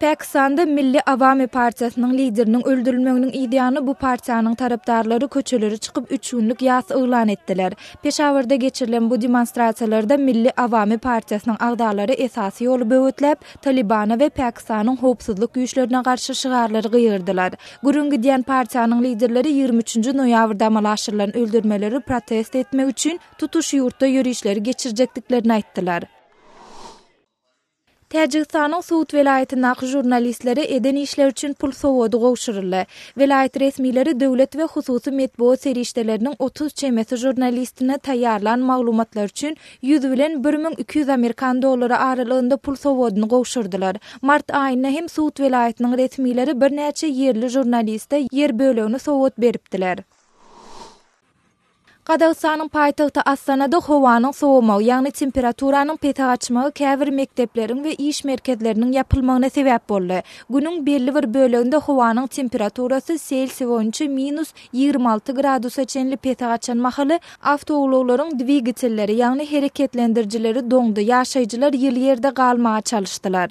Pakistanda Milli Awami Partiyasının liderinin öldürülmeginin iddiany bu partiýanyň tarapdarlary köçelere çykyp 3 günlük ýas elan etdiler. Peşawarda geçirilen bu demonstrasiýalarda Milli Awami Partiyasının agdalary esasy ýoly böwütlep, Talibana we Pakistanyň howpsuzlyk güýçlerine garşy şygarlary gyýyrdylar. Gürüňki diýen partiýanyň liderleri 23-nji noýabrda amalaşyrylan öldürmeleri protest etmek üçin tutuş ýurtda ýürüýüşleri geçirjekdiklerini aýtdylar. Täjikistanyň Suwut welaýatynyň jurnalistleri eden işler üçin pul sowady gowşuruldy. Welaýat resmileri döwlet we hususy medeniýet serişdeleriniň 30 çemesi jurnalistine taýýarlan maglumatlar üçin 100 bilen 1200 Amerikan dollary aralygynda pul sowadyny gowşurdylar. Mart aýyna hem Suwut welaýatynyň resmileri bir näçe yerli jurnaliste yer bölegini sowat beripdiler. Qazaqstanyň paýtagty Astanada howanyň sowamagy, ýagny temperaturanyň peta açmagy käbir mektepleriň we iş merkezleriniň ýapylmagyna sebäp boldy. Günüň belli bir böleginde howanyň temperaturasy Selsius boýunça -26 gradusa çenli peta açan mahaly awtowlaryň dwigitelleri, ýagny hereketlendirjileri doňdy. Ýaşaýjylar ýyl ýerde galmaga çalyşdylar.